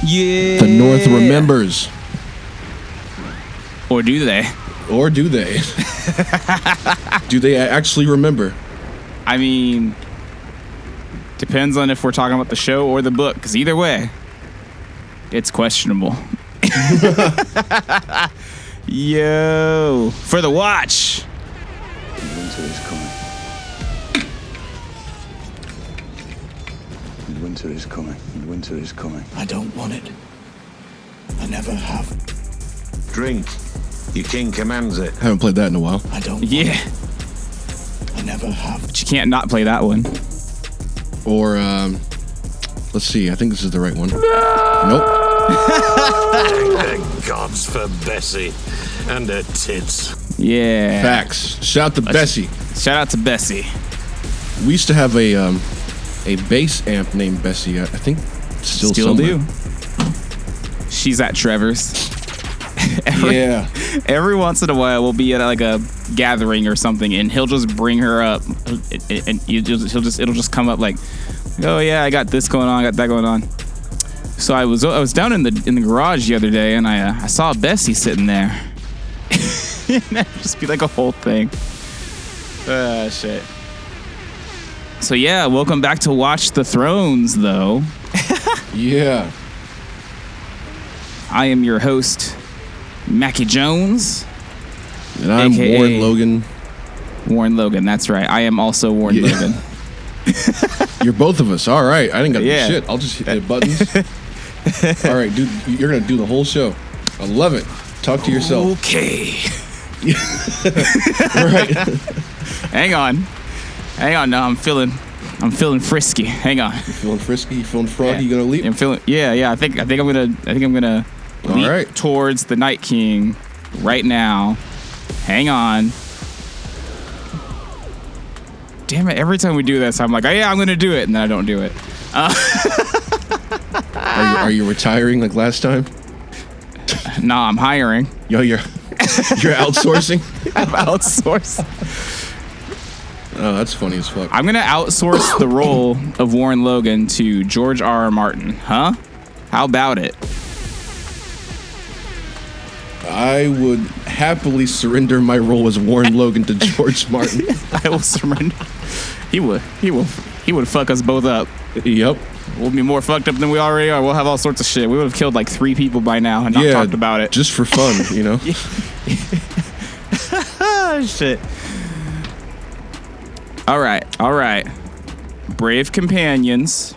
Yeah. The North remembers. Or do they? Or do they? Do they actually remember? I mean, depends on if we're talking about the show or the book, because either way, it's questionable. Yo, for the watch. Winter is coming. Winter is coming. Winter is coming. I don't want it. I never have. Drink. Your king commands it. Haven't played that in a while. I don't. Yeah. Want it. I never have. But you can't not play that one. Or, let's see. I think this is the right one. Nope. Thank the gods for Bessie and her tits. Yeah. Facts. Shout out to Bessie. Shout out to Bessie. We used to have a bass amp named Bessie. I think still somewhere. do. She's at Trevor's. Every once in a while, we'll be at like a gathering or something, and he'll just bring her up, and it'll just come up like, oh yeah, I got this going on, I got that going on. So I was down in the garage the other day, and I saw Bessie sitting there, and that'd just be like a whole thing. Shit. So yeah, welcome back to Watch the Thrones, though. Yeah. I am your host, Mackie Jones. And I'm AKA Warren Logan. Warren Logan, that's right. I am also Warren Logan. You're both of us. All right. I didn't got Yeah. the shit. I'll just hit the buttons. All right, dude. You're going to do the whole show. I love it. Talk to yourself. Okay. Right. Hang on. No, I'm feeling frisky. Hang on. You feeling frisky? You feeling froggy? Yeah. You going to leap? I'm feeling. Yeah. I think I'm gonna All leap right. towards the Night King right now. Hang on. Damn it! Every time we do this, I'm like, oh yeah, I'm gonna do it, and then I don't do it. Are you retiring like last time? Nah, I'm hiring. Yo, you're outsourcing? I'm outsourced. Oh, that's funny as fuck. I'm gonna outsource the role of Warren Logan to George R.R. Martin. Huh? How about it? I would happily surrender my role as Warren Logan to George Martin. I will surrender. He would fuck us both up. Yep. We'll be more fucked up than we already are. We'll have all sorts of shit. We would have killed like 3 people by now and not talked about it. Just for fun, you know? Shit. All right. Brave companions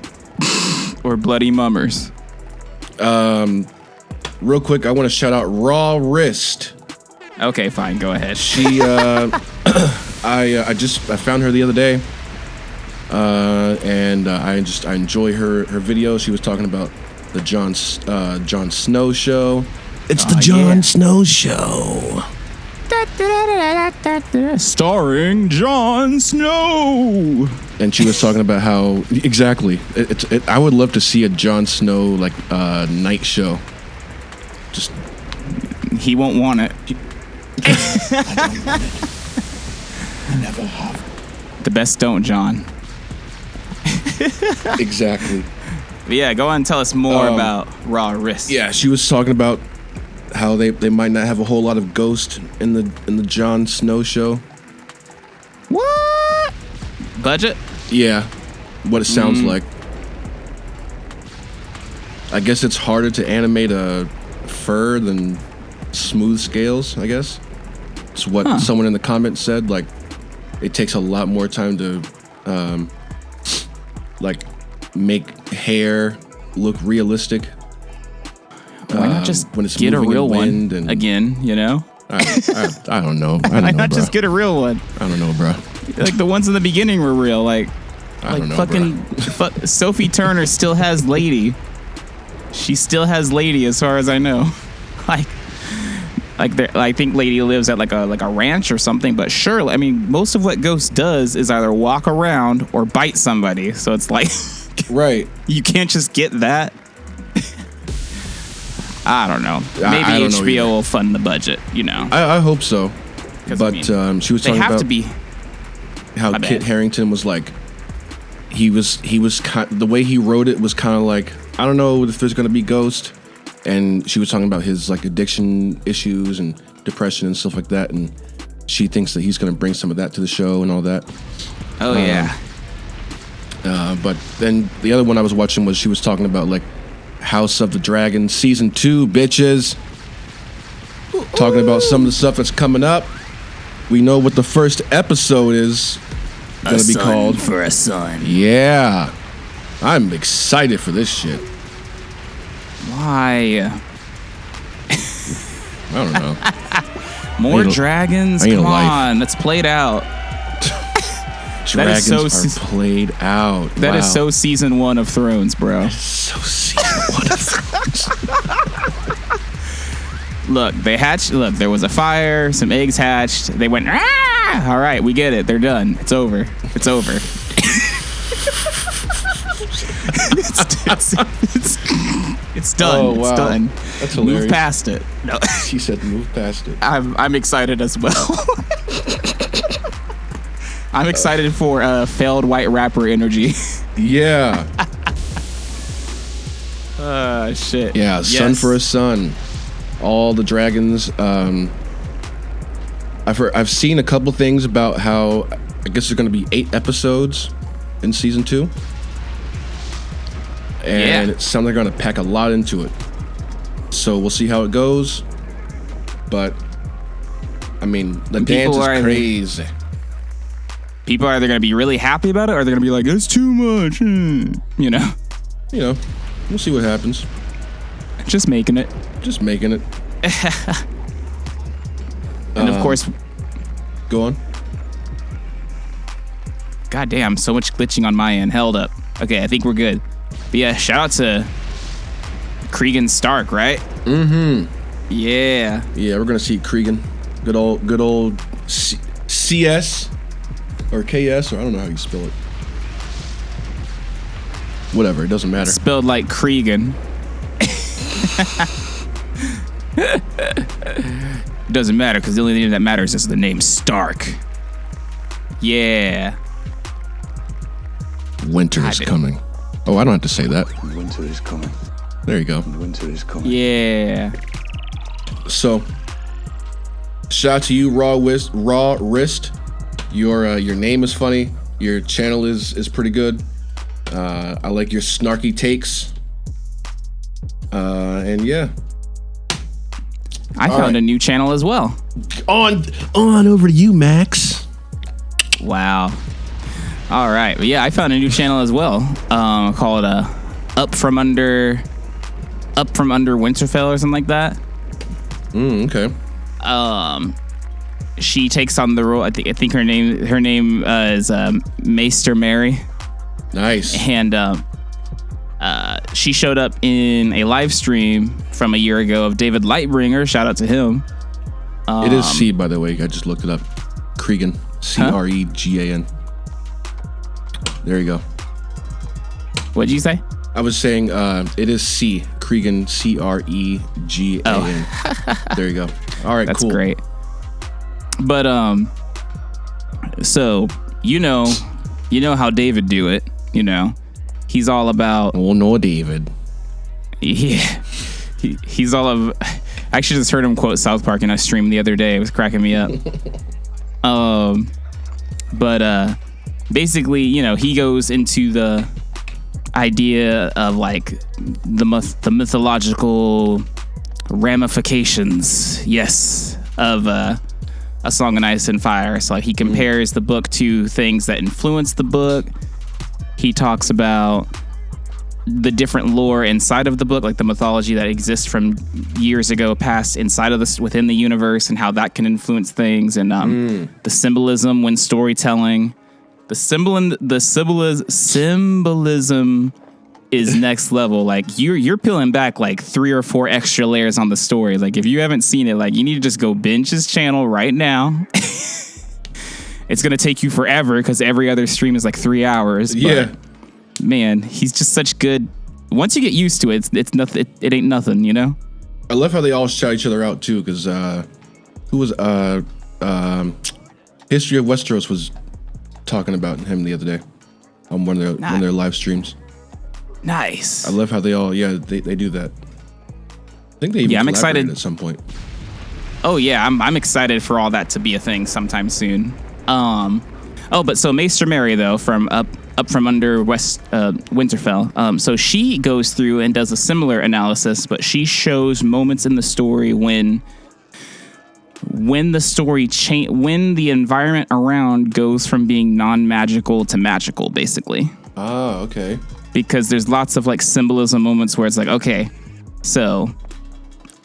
or bloody mummers? Real quick, I want to shout out Raw Wrist. Okay, fine. Go ahead. She, I found her the other day, and I enjoy her videos. She was talking about the Jon Snow show. It's the Jon Snow show. Starring Jon Snow. And she was talking about how exactly. I would love to see a Jon Snow like night show. Just he won't want it. I don't want it. I never have. The best don't, John. exactly. But yeah, go on and tell us more about Raw Wrist. Yeah, she was talking about how they might not have a whole lot of ghost in the Jon Snow show. What? Budget? Yeah, what it sounds like. I guess it's harder to animate a fur than smooth scales, I guess. It's what someone in the comments said. Like, it takes a lot more time to, like, make hair look realistic. Why not just when it's get a moving real in wind one and, know? I don't know. Why not bro. just get a real one? I don't know, bro. Like the ones in the beginning were real. Like I don't know, fucking Sophie Turner still has Lady. She still has Lady, as far as I know. I think Lady lives at like a ranch or something. But sure, I mean, most of what Ghost does is either walk around or bite somebody. So it's like, right? You can't just get that. I don't know. Maybe I don't know HBO either. will fund the budget. I hope so. But I mean, she was they talking have about to be. how Kit Harington was like, the way he wrote it was kind of like, I don't know if there's going to be Ghost, and she was talking about his like addiction issues and depression and stuff like that, and she thinks that he's going to bring some of that to the show and all that. Oh yeah. But then the other one I was watching was she was talking about like House of the Dragon season 2, bitches. Talking about some of the stuff that's coming up. We know what the first episode is going to be called. For a son. Yeah. I'm excited for this shit. Why? I don't know. More dragons? Come on, that's played out. Dragons are played out. That is so season 1 of Thrones, bro. So season 1 of Thrones. Look, there was a fire, some eggs hatched. They went, ah! All right, we get it. They're done. It's over. It's over. It's done. Oh, wow. It's done. That's hilarious. Move past it. No. She said move past it. I'm excited as well. I'm excited for failed white rapper energy. Yeah. Shit. Yeah, Yes. son for a son. All the dragons. I've seen a couple things about how I guess there's going to be 8 episodes in season 2. And it sounds like they're going to pack a lot into it. So we'll see how it goes. But, I mean, the dance is crazy. People are either going to be really happy about it or they're going to be like, it's too much. You know? We'll see what happens. Just making it. And of course, go on. God damn, so much glitching on my end. Held up. Okay, I think we're good. But yeah, shout out to Cregan Stark, right? Mm-hmm. Yeah. Yeah, we're gonna see Cregan. Good old CS or KS, or I don't know how you spell it. Whatever, it doesn't matter. Spelled like Cregan. Doesn't matter because the only thing that matters is the name Stark. Yeah. Winter is coming. Oh, I don't have to say that. Winter is coming. There you go. Winter is coming. Yeah. So, shout out to you, Raw Wrist. Your name is funny. Your channel is pretty good. I like your snarky takes. And yeah. I found a new channel as well. On over to you, Max. Wow. All right. But yeah, I found a new channel as well. Called Up from Under Winterfell or something like that. Okay. She takes on the role. I think her name is Maester Mary. Nice. And she showed up in a live stream from a year ago of David Lightbringer. Shout out to him. It is C, by the way. I just looked it up. Cregan. Cregan. There you go. What'd you say? I was saying it is C. Cregan. Cregan. Oh. There you go. All right, That's cool. great. But so you know how David do it. You know, he's all about. Oh no, David. Yeah, he's all of. I actually just heard him quote South Park in a stream the other day. It was cracking me up. But basically, you know, he goes into the idea of like the mythological ramifications, yes, of A Song of Ice and Fire. So like he compares the book to things that influence the book. He talks about the different lore inside of the book, like the mythology that exists from years ago past inside of this within the universe, and how that can influence things, and the symbolism when storytelling. The symbolism is next level. Like you're peeling back like 3 or 4 extra layers on the story. Like if you haven't seen it, like you need to just go binge his channel right now. It's gonna take you forever because every other stream is like 3 hours. Yeah. But man, he's just such good. Once you get used to it, it's nothing. It ain't nothing, you know. I love how they all shout each other out too, because who was History of Westeros was talking about him the other day on one of their live streams. Nice. I love how they all they do that. I think they even I'm excited at some point. Oh yeah, I'm excited for all that to be a thing sometime soon. But so Maester Mary though from up from under Winterfell. So she goes through and does a similar analysis, but she shows moments in the story when the story when the environment around goes from being non-magical to magical, basically. Ah, okay. Because there's lots of like symbolism moments where it's like, okay, so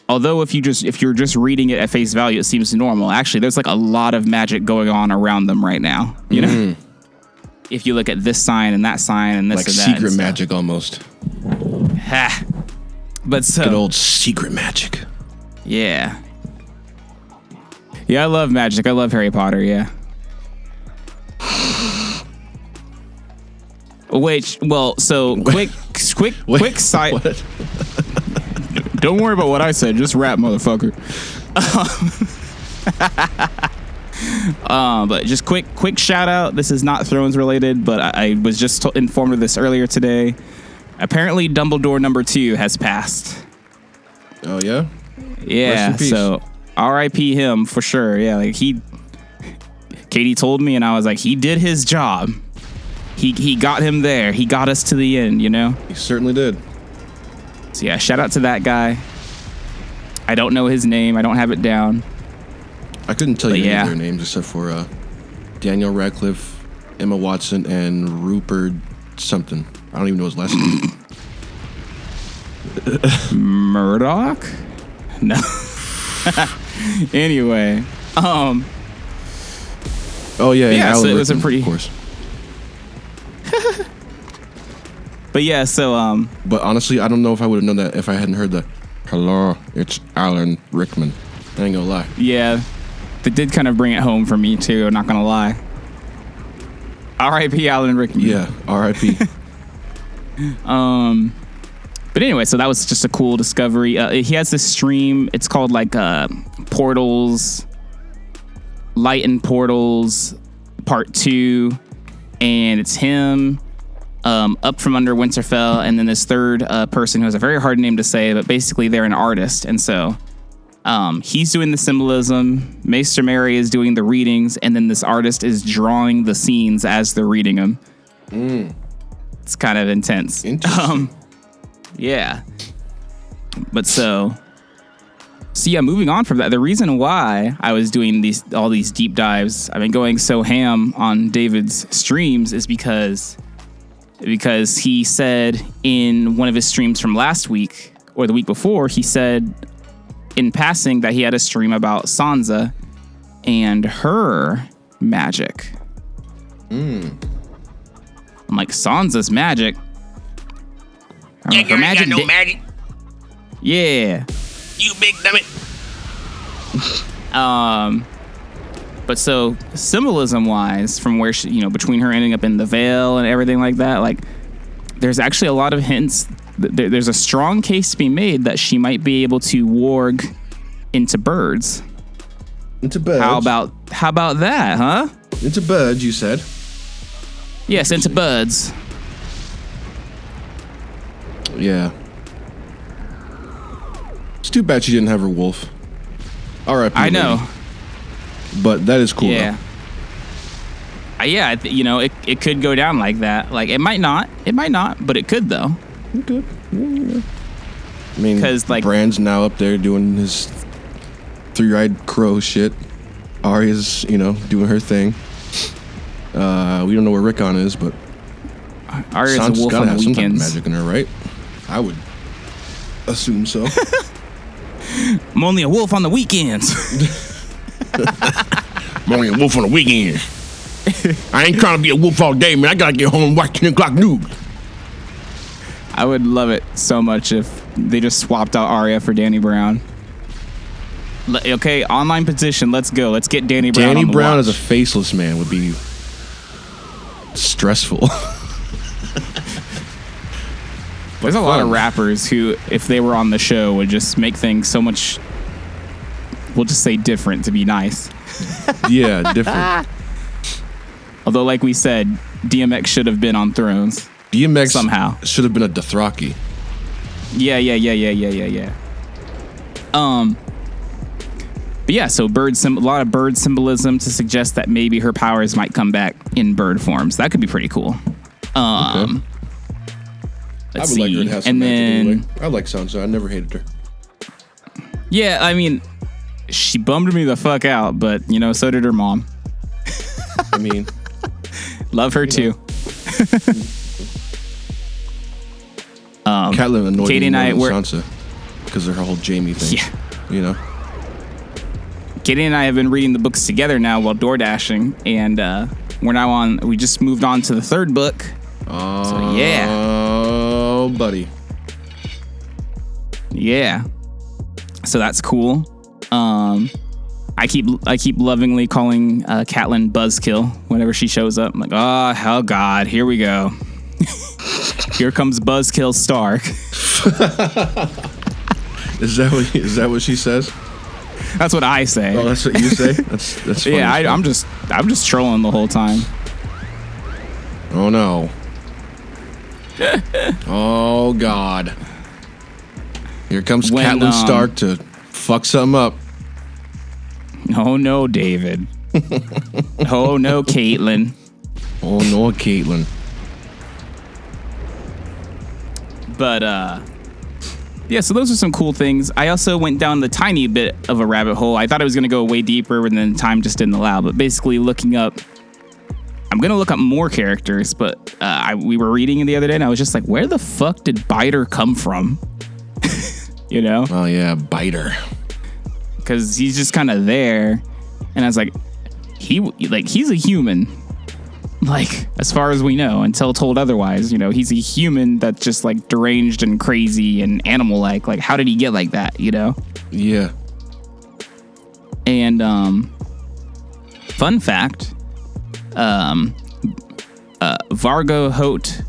although if you're just reading it at face value, it seems normal. Actually, there's like a lot of magic going on around them right now. You know, if you look at this sign and that sign and this like and that, secret magic almost. Ha. But so good old secret magic. Yeah. Yeah, I love magic. I love Harry Potter. Yeah. Wait. Well, so quick side. Don't worry about what I said. Just rap, motherfucker. But just quick shout out. This is not Thrones related, but I was just informed of this earlier today. Apparently, Dumbledore number 2 has passed. Oh yeah. Yeah. Rest in peace. So R.I.P. him for sure. Yeah. Like Katie told me, and I was like, he did his job. He got him there. He got us to the end. You know. He certainly did. So yeah, shout out to that guy. I don't know his name. I don't have it down. I couldn't tell you any yeah. of their names except for Daniel Radcliffe, Emma Watson, and Rupert something. I don't even know his last name. Murdoch? No. Anyway. Oh yeah, and yeah. Alan So it was Rickman, a pretty. of course. But yeah, so But honestly, I don't know if I would have known that if I hadn't heard the "Hello, it's Alan Rickman." I ain't gonna lie. Yeah, that did kind of bring it home for me too. I'm not gonna lie. R.I.P. Alan Rickman. Yeah, R.I.P. But anyway, so that was just a cool discovery. He has this stream. It's called like Portals, Light and Portals, Part 2, and it's him. Up from under Winterfell, and then this third person who has a very hard name to say, but basically they're an artist, and so he's doing the symbolism. Maester Mary is doing the readings, and then this artist is drawing the scenes as they're reading them. It's kind of intense. Interesting. Yeah, but so yeah. Moving on from that, the reason why I was doing all these deep dives, I've been going so ham on David's streams, is because he said in one of his streams from last week or the week before, he said in passing that he had a stream about Sansa and her magic. I'm like, Sansa's magic? Yeah, Her magic got no magic. Yeah. You big dummy. But so symbolism wise, from where she, between her ending up in the Vale and everything like that, like there's actually a lot of hints. There's a strong case to be made that she might be able to warg into birds. Into birds. How about that, huh? Into birds, you said. Yes, into birds. Yeah. It's too bad she didn't have her wolf. R.I.P. I know. lady. But that is cool. Yeah. Yeah, it could go down like that. Like it might not, but it could though. It could. Yeah. I mean, 'Cause, like- Bran's now up there doing his three-eyed crow shit. Arya's, doing her thing. We don't know where Rickon is, but Arya's a Sansa's wolf gotta on the have some type of weekends. magic in her, right? I would assume so. I'm only a wolf on the weekends. I'm only a wolf on the weekend. I ain't trying to be a wolf all day, man. I gotta get home and watch 10 o'clock news. I would love it so much if they just swapped out Arya for Danny Brown. Okay, online petition. Let's go. Let's get Danny Brown. Danny on the Brown watch. as a faceless man would be stressful. There's a lot of fun. rappers who, if they were on the show, would just make things so much. We'll just say different to be nice. Yeah, different. Although, like we said, DMX should have been on Thrones. DMX somehow should have been a Dothraki. Yeah. But yeah, so a lot of bird symbolism to suggest that maybe her powers might come back in bird forms. That could be pretty cool. Okay. Let's I would see. like her to have some and magic then, anyway. I like Sansa. I never hated her. yeah, I mean, she bummed me the fuck out, but so did her mom. I mean, love her too. Catelyn annoyed Katie me and more I than were Sansa because of her whole Jaime thing. Yeah. Katie and I have been reading the books together now while door dashing, and we just moved on to the third book. So yeah. Oh, buddy. Yeah. So that's cool. I keep lovingly calling Catelyn Buzzkill whenever she shows up. I'm like, oh God, here we go. Here comes Buzzkill Stark. Is that what she says? That's what I say. Oh, that's what you say? That's funny. Yeah, I'm just trolling the whole time. Oh no. Oh God. Here comes Catelyn Stark to fuck something up. Oh no, David. Oh no, Caitlyn. Oh no, Caitlyn. But yeah, so those are some cool things. I also went down the tiny bit of a rabbit hole. I thought I was going to go way deeper, and then time just didn't allow. But basically I'm going to look up more characters, but we were reading the other day, and I was just like, where the fuck did Biter come from? Oh, yeah, Biter. Because he's just kind of there, and I was like, he's a human. Like, as far as we know, until told otherwise, he's a human that's just like deranged and crazy and animal-like. Like, how did he get like that, Yeah. And, fun fact, Vargo Hoat,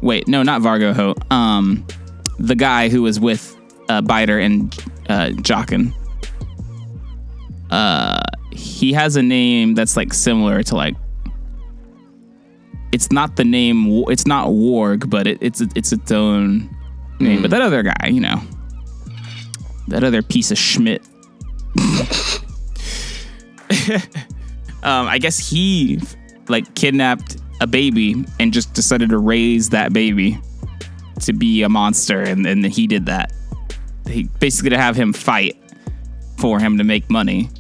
wait, no, not Vargo Hoat, the guy who was with, Biter and, Jaqen, he has a name that's like similar to like, it's not the name, it's not Warg, but it's its own name. But that other guy, that other piece of Schmidt, I guess he like kidnapped a baby and just decided to raise that baby to be a monster, and he did that. He basically to have him fight for him to make money.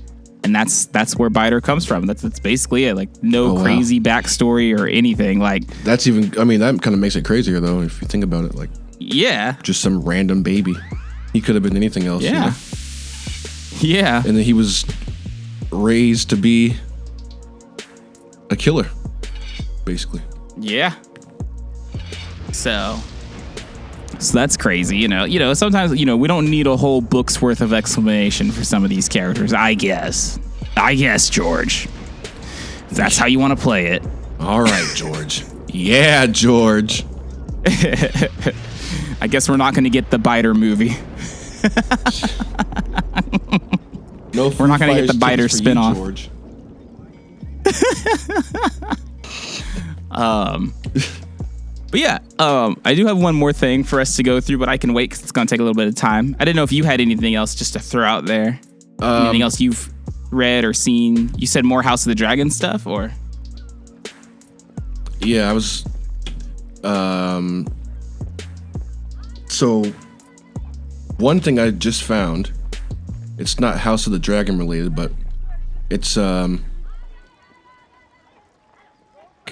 And that's where Biter comes from. That's basically it. Like, no crazy backstory or anything. Like, that's even, I mean, that kind of makes it crazier though, if you think about it. Like, yeah, just some random baby. He could have been anything else. Yeah. Yeah. And then he was raised to be a killer, basically. Yeah. So that's crazy, sometimes, we don't need a whole book's worth of explanation for some of these characters, I guess, George. If that's how you want to play it. All right, George. Yeah, George. I guess we're not going to get the Biter movie. No, we're not going to get the Biter spinoff. George. But yeah, I do have one more thing for us to go through, but I can wait because it's going to take a little bit of time. I didn't know if you had anything else just to throw out there. Anything else you've read or seen? You said more House of the Dragon stuff, or? Yeah, I was. So, one thing I just found, it's not House of the Dragon related, but it's okay,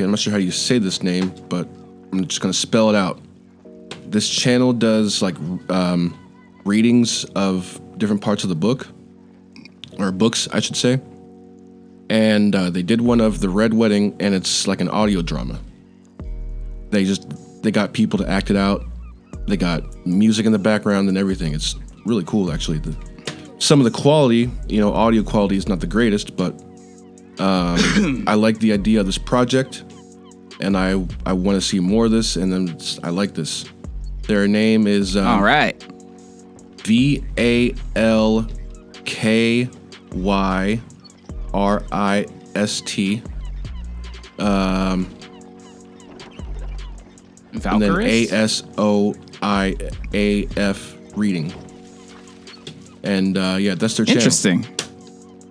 I'm not sure how you say this name, but I'm just gonna spell it out. This channel does like readings of different parts of the book, or books, I should say. And they did one of The Red Wedding, and it's like an audio drama. They got people to act it out. They got music in the background and everything. It's really cool, actually. Some of the quality, audio quality is not the greatest, but I like the idea of this project, and I want to see more of this, and then I like this. Their name is all right. VALKYRIST. and then Valkyries? ASOIAF reading. And yeah, that's their channel. Interesting.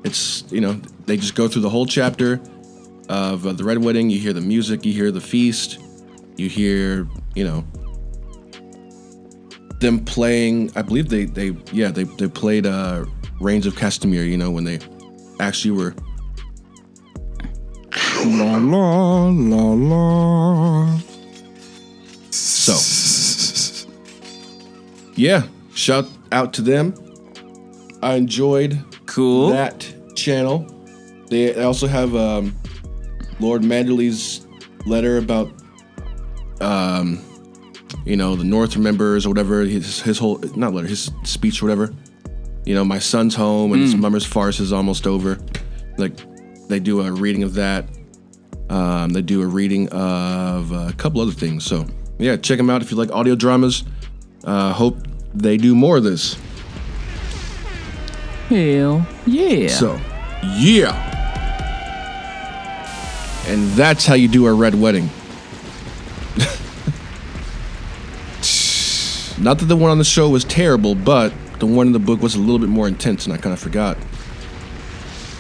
It's, they just go through the whole chapter of the Red Wedding. You hear the music, you hear the feast, you hear, them playing. I believe they played Reigns of Castamere, when they actually were. La la la la. So, yeah, shout out to them. I enjoyed that channel. They also have Lord Manderley's letter about the North remembers or whatever, his whole, not letter, his speech or whatever. My son's home and his mummer's farce is almost over. Like, they do a reading of that. They do a reading of a couple other things. So yeah, check them out if you like audio dramas. Hope they do more of this. Hell yeah. So, yeah. And that's how you do a red wedding. Not that the one on the show was terrible, but the one in the book was a little bit more intense, and I kind of forgot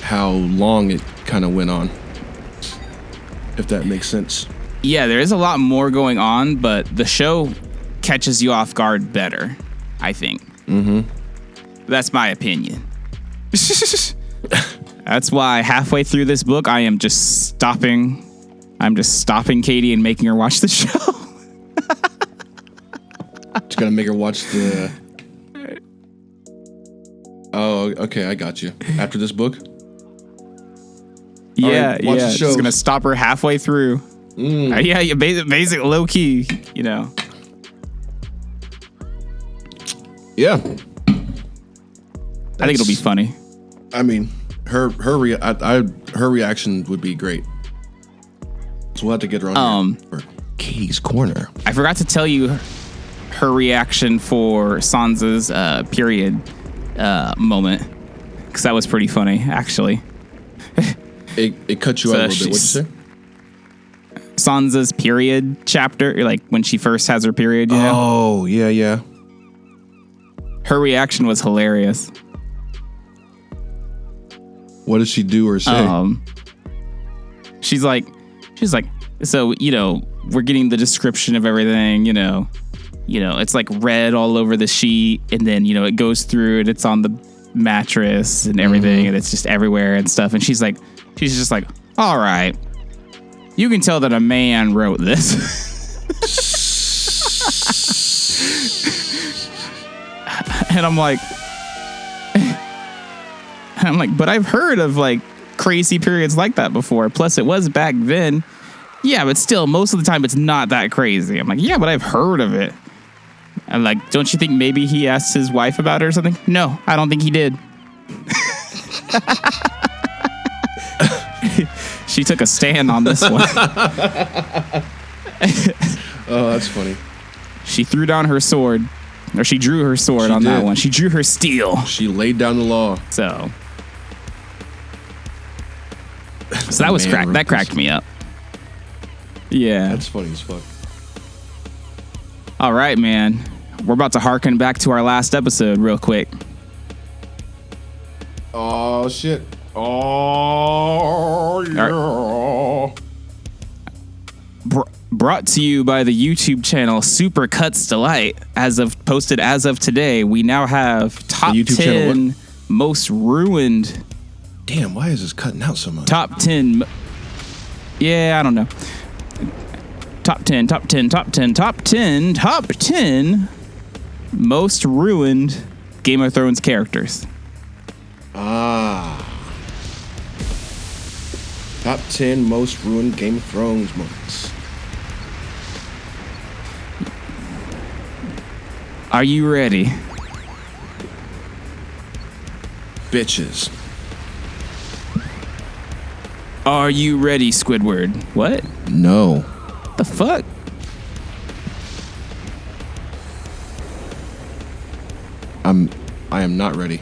how long it kind of went on. If that makes sense. Yeah, there is a lot more going on, but the show catches you off guard better, I think. Mm-hmm. That's my opinion. That's why halfway through this book, I'm just stopping Katie and making her watch the show. Just gotta make her watch the... Oh, okay, I got you. After this book? Yeah, right, watch the show. Just gonna stop her halfway through. Yeah, basic low key, Yeah. I think it'll be funny. I mean, her reaction would be great. So we'll have to get her on here for Katie's Corner. I forgot to tell you her reaction for Sansa's period moment, because that was pretty funny, actually. It cut you out a little bit. What'd you say? Sansa's period chapter, like when she first has her period, Oh, yeah. Her reaction was hilarious. What does she do or say? She's like, so, we're getting the description of everything, it's like red all over the sheet, and then, it goes through and it's on the mattress and everything, and it's just everywhere and stuff. And she's just like, all right, you can tell that a man wrote this. And I'm like, but I've heard of like crazy periods like that before. Plus it was back then. Yeah, but still, most of the time it's not that crazy. I'm like, yeah, but I've heard of it. I'm like, don't you think maybe he asked his wife about it or something? No, I don't think he did. She took a stand on this one. Oh, that's funny. She threw down her sword. Or she drew her sword on that one. She drew her steel. She laid down the law. So that was cracked. That cracked me up. Yeah. That's funny as fuck. All right, man. We're about to harken back to our last episode real quick. Oh, shit. Oh, yeah. Brought to you by the YouTube channel Super Cuts Delight. Posted as of today, we now have top 10 most ruined. Damn, why is this cutting out so much? Top 10. Yeah, I don't know. Top 10 most ruined Game of Thrones characters. Top 10 most ruined Game of Thrones moments. Are you ready? Bitches. Are you ready, Squidward? What? No. The fuck? I am not ready.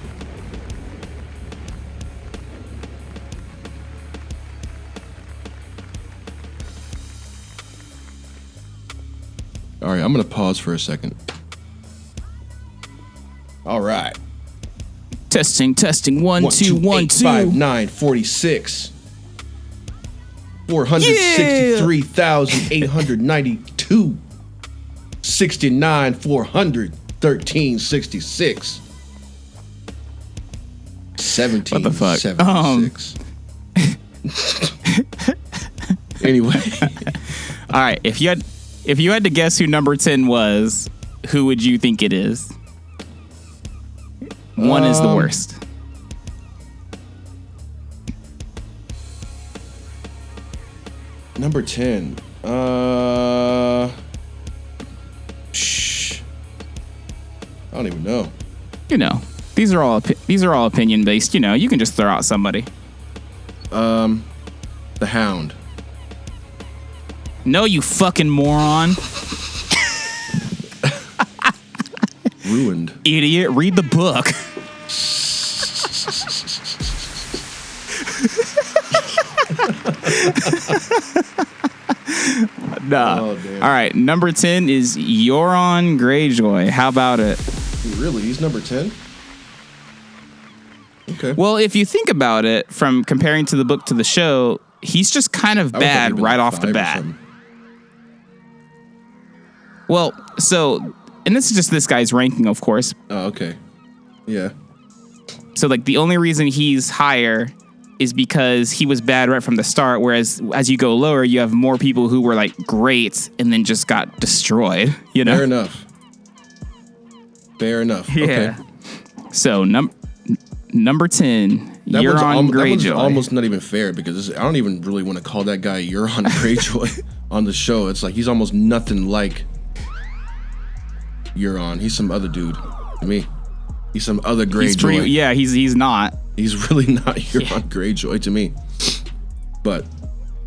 All right, I'm gonna pause for a second. All right. Testing. 1, 2, 1, 2. 5, 9, 46. 463,892. 69, 400. 13, 66. 17, What the fuck? 76. Anyway. All right. If you had to guess who number 10 was, who would you think it is? 1 is the worst. Number 10. I don't even know. You know, these are all opinion based. You know, you can just throw out somebody. The Hound. No, you fucking moron. Ruined. Idiot. Read the book. Nah. Oh, damn. All right. Number 10 is Euron Greyjoy. How about it? Really? He's number 10? Okay. Well, if you think about it, from comparing to the book to the show, he's just kind of I would think he'd bad be right like off the 5 or bat. something. Well, so, and this is just this guy's ranking, of course. Oh, okay. Yeah. So, like, the only reason he's higher is because he was bad right from the start, whereas as you go lower, you have more people who were, like, great and then just got destroyed, you know? Fair enough. Fair enough. Yeah. Okay. So, number 10, That one's Euron that one's Greyjoy. almost not even fair because I don't even really want to call that guy Euron Greyjoy on the show. It's like he's almost nothing like Euron. He's some other dude to me. He's some other Greyjoy. He's not. He's really not Euron Greyjoy to me. But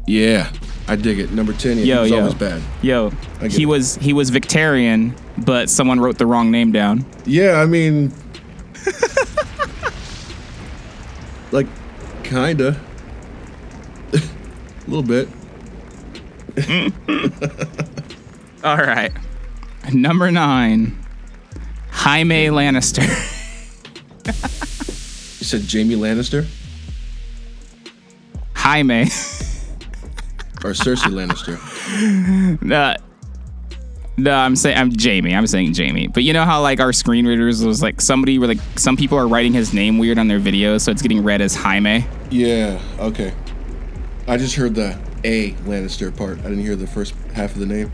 yeah, I dig it. Number 10, he was always bad. Yo, I get he it. was Victorian, but someone wrote the wrong name down. Yeah, I mean, like, kinda, a little bit. All right. Number 9, Jaime Lannister. You said Jaime Lannister Jaime. or Cersei Lannister? No, I'm saying Jamie. But you know how like our screen readers was like some people are writing his name weird on their videos, so it's getting read as Jaime. Yeah. Okay. I just heard the A Lannister part. I didn't hear the first half of the name.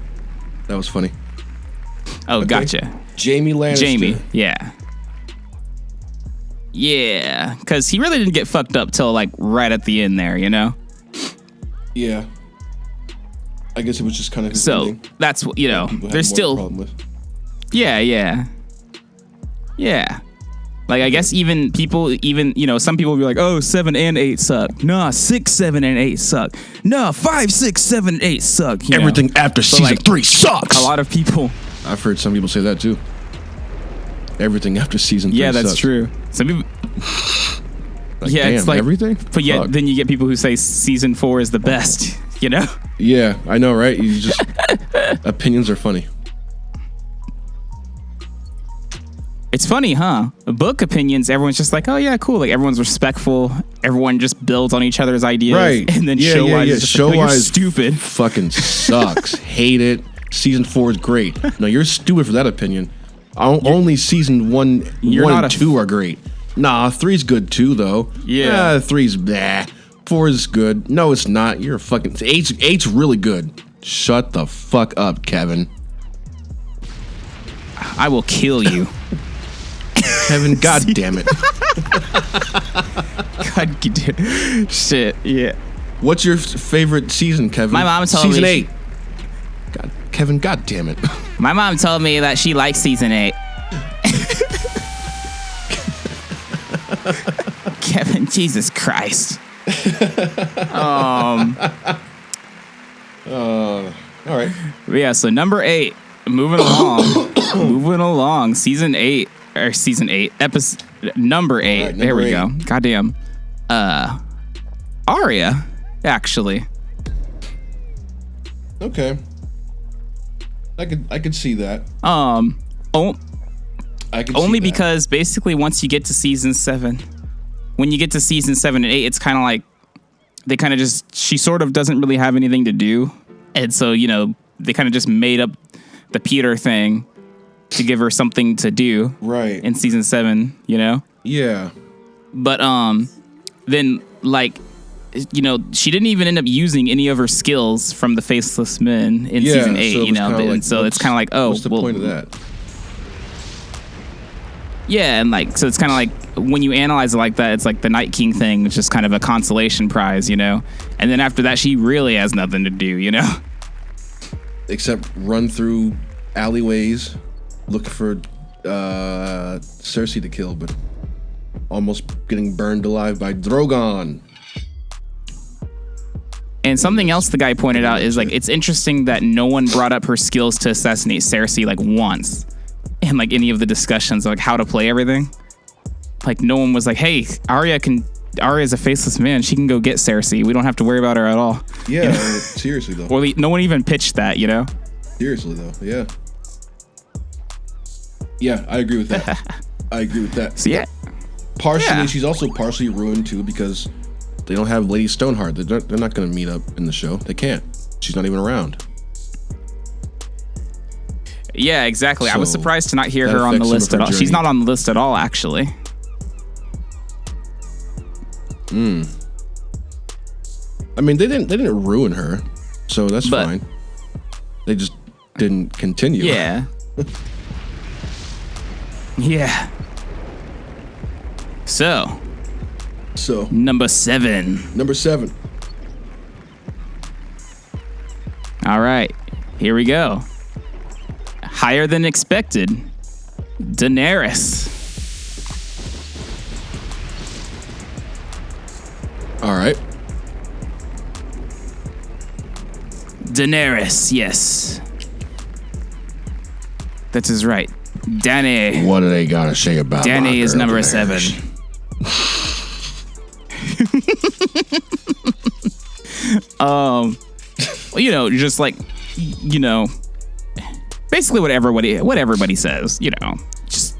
That was funny. Oh, Okay. gotcha. Jaime Lannister. Jamie, yeah. Yeah, because he really didn't get fucked up till like right at the end there, you know? Yeah. I guess it was just kind of his So ending. that's, you know, People had there's more still, problem with. yeah. Like, I guess even, you know, some people will be like, oh, 7 and 8 suck. Nah, 6, 7, and 8 suck. Nah, 5, 6, 7, and 8 suck. You Everything know? after So, season like, 3 sucks. A lot of people. I've heard some people say that too. Everything after season 3 Yeah, that's sucks. true. Some people. Like, Yeah, damn, it's like everything. But yeah, Fuck. then you get people who say season 4 is the best. You know. Yeah, I know, right? You just opinions are funny. It's funny, huh? Book opinions, everyone's just like, oh yeah, cool. Like everyone's respectful. Everyone just builds on each other's ideas. Right. And then Yeah, show-wise, yeah. it's just like, oh, you're Show-wise stupid. Fucking sucks. Hate it. Season 4 is great. No, you're stupid for that opinion. Only season 1 You're not and 2 are great. Nah, 3's good too, though. Yeah. 3's blah. 4 is good. No, it's not. You're a fucking... 8's really good. Shut the fuck up, Kevin. I will kill you. Kevin, god damn it. God, dude. Shit. Yeah. What's your favorite season, Kevin? My mom told season me 8. God, Kevin, god damn it. My mom told me that she likes season 8. Kevin, Jesus Christ. All right. Yeah, so number 8, moving along, season 8, episode number 8. Right, there number we 8. go. Goddamn. Arya, actually. Okay. I could see that. Oh, I could only see that. because basically once you get to season 7, when you get to season 7 and 8, it's kind of like they kind of just, she sort of doesn't really have anything to do. And so, you know, they kind of just made up the Peter thing to give her something to do. Right. In season 7, you know? Yeah. But then, like, you know, she didn't even end up using any of her skills from the Faceless Men in season 8, so you know? And so it's kind of like, oh, what's the point of that? Yeah, and like, so it's kind of like when you analyze it like that, it's like the Night King thing, which is kind of a consolation prize, you know? And then after that, she really has nothing to do, you know? Except run through alleyways, look for Cersei to kill, but almost getting burned alive by Drogon. And something else the guy pointed out is like, it's interesting that no one brought up her skills to assassinate Cersei like once in like any of the discussions of like how to play everything. Like no one was like, hey, Arya's a faceless man. She can go get Cersei. We don't have to worry about her at all. Yeah, you know? Seriously though. Or no one even pitched that, you know? Seriously though, yeah. Yeah, I agree with that. I agree with that. So yeah. Partially, she's also partially ruined too because they don't have Lady Stoneheart. They're not going to meet up in the show. They can't. She's not even around. Yeah, exactly. So I was surprised to not hear that her on the affects some list of at her all. She's journey. not on the list at all, actually. I mean, they didn't ruin her, so that's But- fine. They just didn't continue. Yeah. Yeah. So, So number 7. number 7. All right. Here we go. Higher than expected. Daenerys. All right. Daenerys, yes. That is right. Dany. What do they gotta say about my Dany is girl number Daenerys? 7. Well, you know, just like, you know, basically what everybody says, you know, just,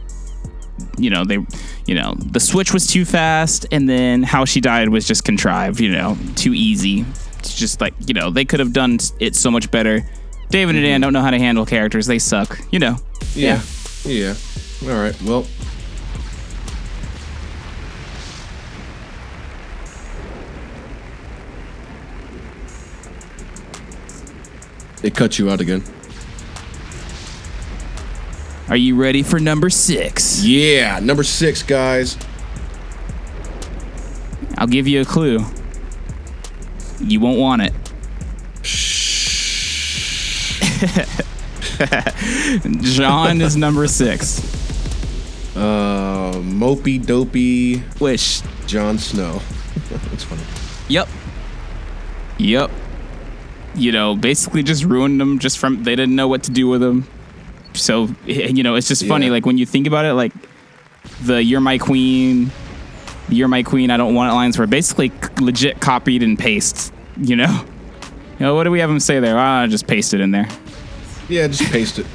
you know, the switch was too fast, and then how she died was just contrived, you know, too easy. It's just like, you know, they could have done it so much better. David and Dan don't know how to handle characters. They suck, you know. Yeah. Yeah. All right. Well. It cut you out again. Are you ready for number 6? Yeah, number 6, guys. I'll give you a clue. You won't want it. John is number 6. Mopey dopey Which, Jon Snow. That's funny. yep. You know, basically just ruined them just from, they didn't know what to do with them. So, you know, it's just funny. Yeah. Like when you think about it, like the You're My Queen, I Don't Want It lines were basically legit copied and pasted, you know? You know, what do we have him say there? Just paste it in there. Yeah, just paste it.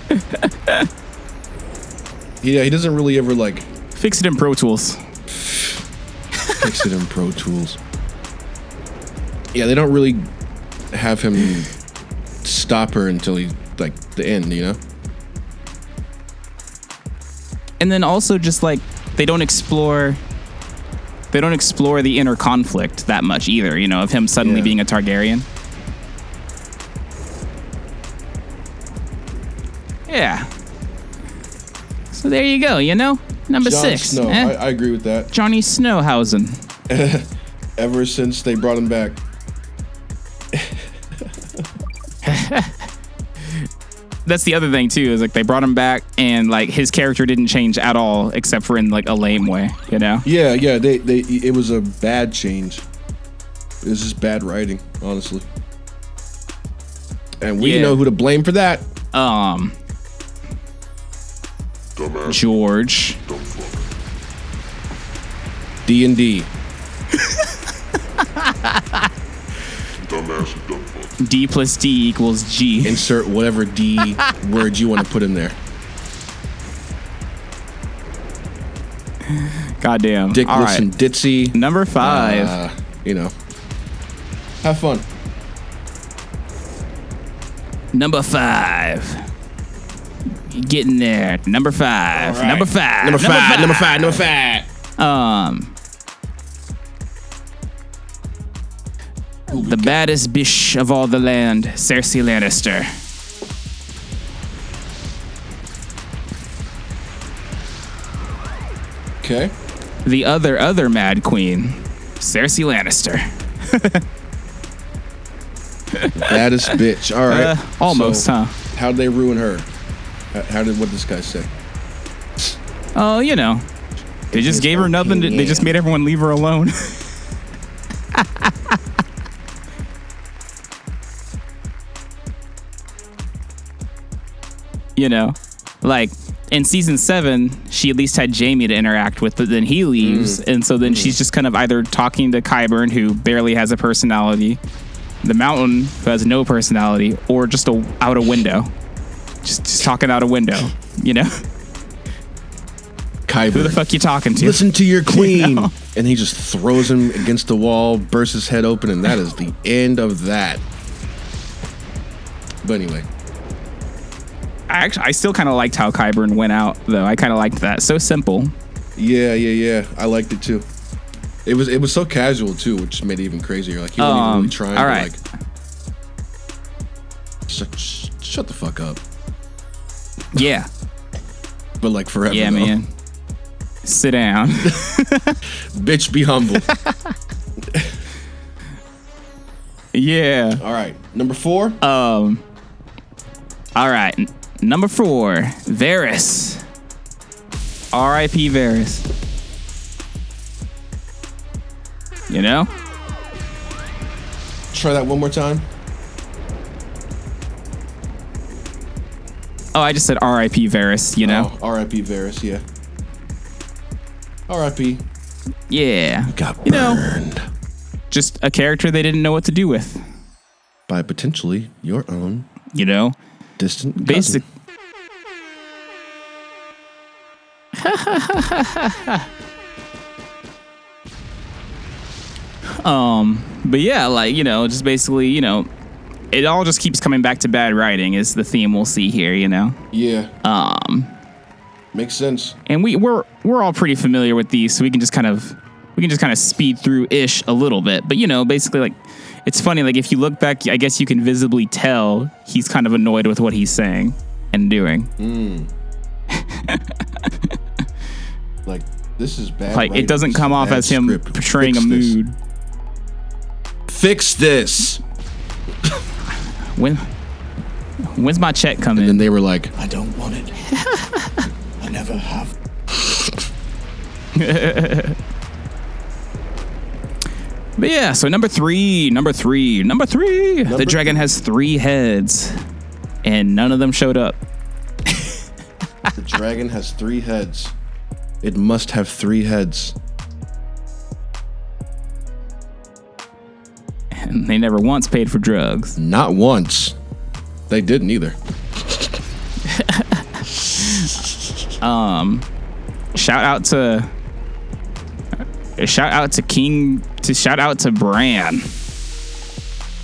Yeah, he doesn't really ever like Fix it in Pro Tools. fix it in Pro Tools. Yeah, they don't really have him stop her until he like the end, you know? And then also just like they don't explore the inner conflict that much either, you know, of him suddenly Yeah. being a Targaryen. Yeah. So there you go, you know? Number Jon 6. Snow. I agree with that. Johnny Snowhausen. Ever since they brought him back. That's the other thing too, is like they brought him back and like his character didn't change at all except for in like a lame way, you know? Yeah, it was a bad change. It was just bad writing, honestly. And we Yeah. know who to blame for that. George. D&D. Dumbass and dumb fuck. D plus D equals G. Insert whatever D word you want to put in there. Goddamn. Dickless All right. and ditzy. Number 5. You know. Have fun. Number 5. Getting there. Number 5. Right. Number 5. Number 5. Number 5. Number 5. The baddest bitch of all the land, Cersei Lannister. Okay. The other Mad Queen, Cersei Lannister. Baddest bitch. All right. Almost, So, huh? How'd they ruin her? What did this guy say? Oh, you know. They just gave her nothing. They just made everyone leave her alone. You know, like in season 7, she at least had Jaime to interact with, but then he leaves. And so then she's just kind of either talking to Qyburn, who barely has a personality, the Mountain, who has no personality, or just out a window. Just talking out a window, you know? Qyburn. Who the fuck you talking to? Listen to your queen. You know? And he just throws him against the wall, bursts his head open, and that is the end of that. But anyway. I still kind of liked how Qyburn went out, though. I kind of liked that. So simple. Yeah. I liked it too. It was so casual too, which just made it even crazier. Like he wasn't even really trying all to right. like shut the fuck up. Yeah. But like forever. Yeah, though. man. Sit down. Bitch, be humble. Yeah. All right. Number 4. All right. Number 4, Varys. R.I.P. Varys. You know? Try that one more time. Oh, I just said R.I.P. Varys, you know? Oh, R.I.P. Varys, yeah. R.I.P. Yeah. Got You know, burned just a character they didn't know what to do with. by potentially your own You know? distant cousin. Basic. But yeah, like, you know, just basically, you know, it all just keeps coming back to bad writing is the theme we'll see here, you know? Yeah. Makes sense. And we're all pretty familiar with these, so we can just kind of speed through ish a little bit. But you know, basically, like, it's funny, like if you look back, I guess you can visibly tell he's kind of annoyed with what he's saying and doing. Like, this is bad. Like, writing. it doesn't This is come off bad as him script. portraying Fix a this. mood. Fix this. When's my check coming? And then they were like, I don't want it. I never have. But yeah, so number three. The dragon has 3 heads, and none of them showed up. the dragon has 3 heads. It must have 3 heads. And they never once paid for drugs. Not once. They didn't either. Shout out to Bran.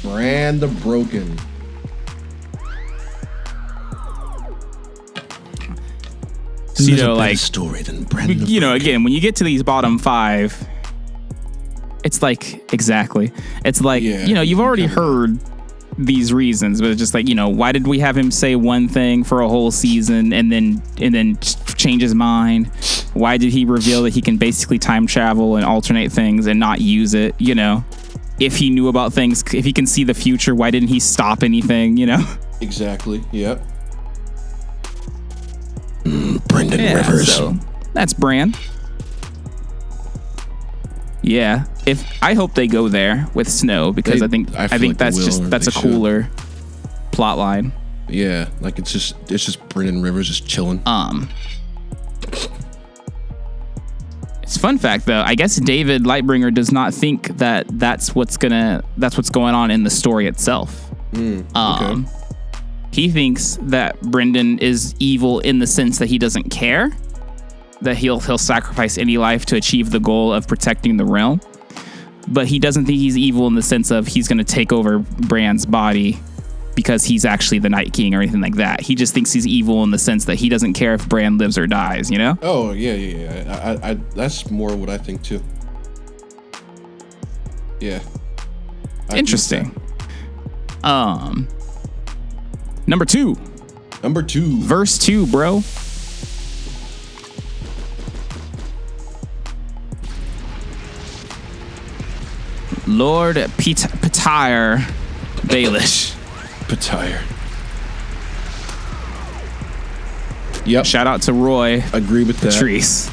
Bran the Broken. So, you know, like, story than Bran the you know, again, when you get to these bottom 5, it's like, exactly. It's like, Yeah, you know, you've you already kinda- heard these reasons, but it's just like, you know, why did we have him say one thing for a whole season and then change his mind? Why did he reveal that he can basically time travel and alternate things and not use it? You know, if he knew about things, if he can see the future, why didn't he stop anything? You know? Exactly. Yep. Brendan Rivers. So that's Bran. Yeah, I hope they go there with Snow, because I think like that's they will, or that's they a cooler plot line. Yeah, like it's just Brendan Rivers just chilling. It's fun fact though. I guess David Lightbringer does not think that that's what's going on in the story itself. Okay. He thinks that Brendan is evil in the sense that he doesn't care, that he'll sacrifice any life to achieve the goal of protecting the realm. But he doesn't think he's evil in the sense of he's going to take over Bran's body because he's actually the Night King or anything like that. He just thinks he's evil in the sense that he doesn't care if Bran lives or dies, you know? Oh, yeah. I that's more what I think too. Yeah. Interesting. Number 2. Verse 2, bro. Lord Petire Baelish. Petire. Yep. Shout out to Roy. Agree with that. Patrice.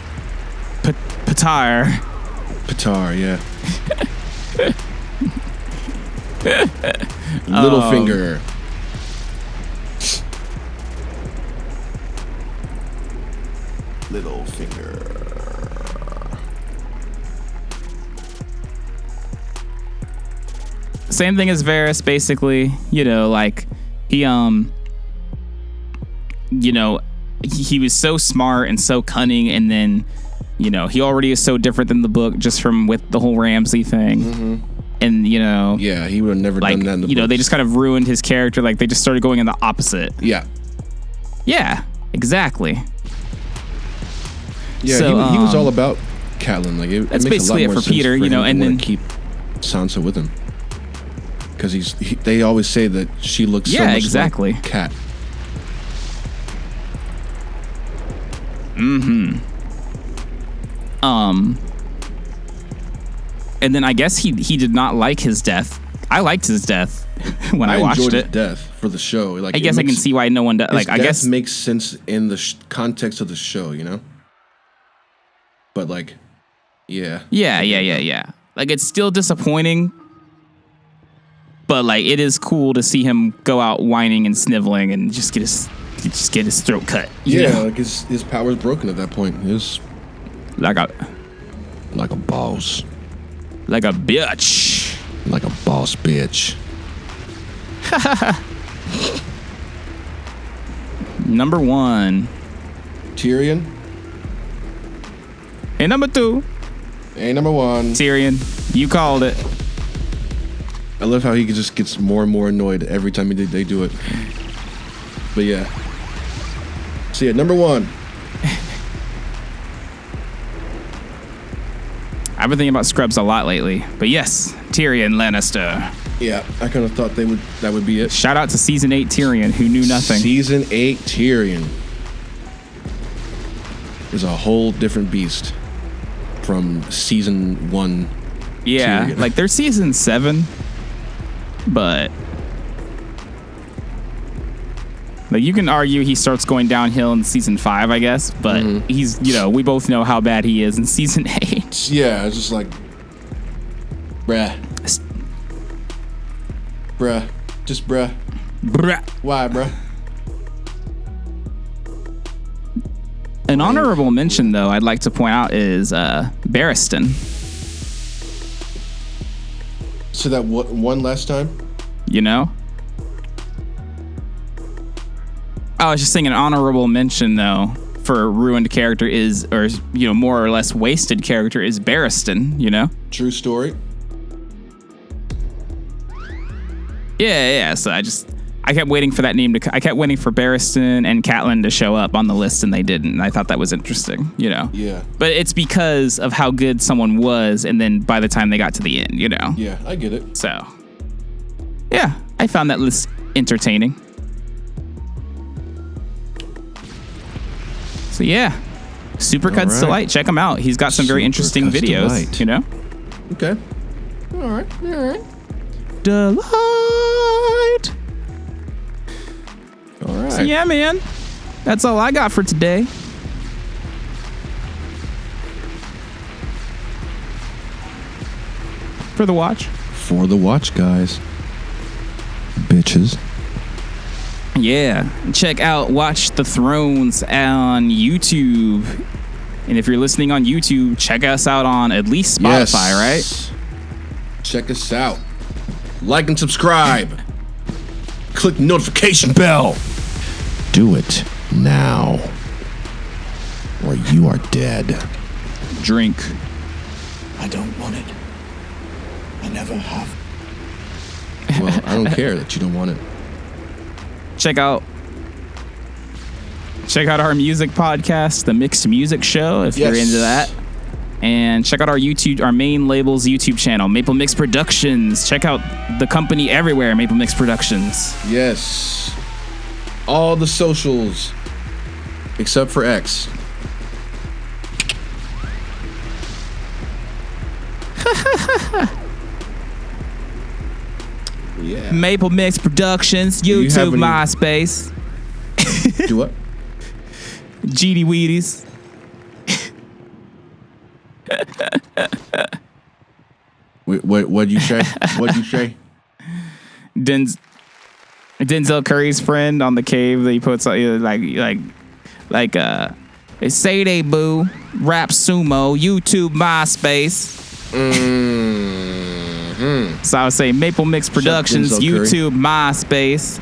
Petire. Petire, yeah. Littlefinger. Littlefinger. Same thing as Varys, basically. You know, like he he was so smart and so cunning, and then he already is so different than the book just from with the whole Ramsay thing. Mm-hmm. And yeah, he would have never done that in the books. They just kind of ruined his character. Like they just started going in the opposite. Yeah, exactly. Yeah, so, he was all about Catelyn. Like that's it makes basically a lot it more for Peter, sense for him and to then keep Sansa with him because they always say that she looks so much exactly like Cat. And then I guess he did not like his death. I liked his death when I watched enjoyed it. his death for the show. Like I guess I can see why no one does. Like I guess makes sense in the context of the show, But like, yeah. Like it's still disappointing, but like it is cool to see him go out whining and sniveling and just get his throat cut. Like his power's broken at that point. It's like a boss. Like a bitch. Like a boss bitch. Number 1. Tyrion. And number 2. And number 1. Tyrion. You called it. I love how he just gets more and more annoyed every time they do it. But yeah. So yeah, number 1. I've been thinking about Scrubs a lot lately, but yes, Tyrion Lannister. Yeah, I kind of thought that would be it. Shout out to season 8 Tyrion, who knew nothing. Season 8 Tyrion is a whole different beast from season 1. Yeah, Tyrion. like they're season 7, but like you can argue he starts going downhill in season 5, I guess, but he's we both know how bad he is in season 8. Yeah, it's just like, bruh. Just bruh. Why, bruh? An honorable mention, though, I'd like to point out is Barristan. So that one last time? I was just saying an honorable mention, though, for a ruined character is, or more or less wasted character is Barristan, True story. Yeah. So I kept waiting for that name I kept waiting for Barristan and Catelyn to show up on the list, and they didn't. And I thought that was interesting, Yeah. But it's because of how good someone was, and then by the time they got to the end, Yeah, I get it. So, yeah, I found that list entertaining. So yeah, Supercuts Delight. Check him out. He's got some very interesting videos. Delight. Okay. All right. Delight. All right. So yeah, man, that's all I got for today. For the watch. For the watch, guys. Bitches. Yeah, check out Watch the Thrones on YouTube. And if you're listening on YouTube, check us out on at least Spotify, right? Check us out. Like and subscribe. click the notification bell. Do it now, or you are dead. Drink. I don't want it. I never have. Well, I don't care that you don't want it. Check out our music podcast, The Mixed Music Show, if you're into that. And check out our main label's YouTube channel, Maple Mix Productions. Check out the company everywhere, Maple Mix Productions. Yes. All the socials, except for X. Yeah. Maple Mix Productions, YouTube, MySpace. Do what? GD Weedies. What'd you say? What'd you say? Denzel Curry's friend on the cave that he puts like say they boo, rap sumo, YouTube, MySpace. Mm-hmm. So I would say Maple Mix Productions, YouTube, MySpace.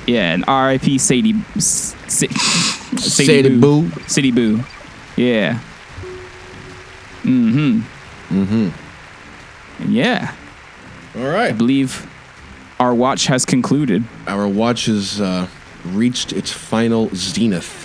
Yeah, and R.I.P. Sadie Boo. Sadie Boo. Yeah. Yeah. All right. I believe our watch has concluded. Our watch has reached its final zenith.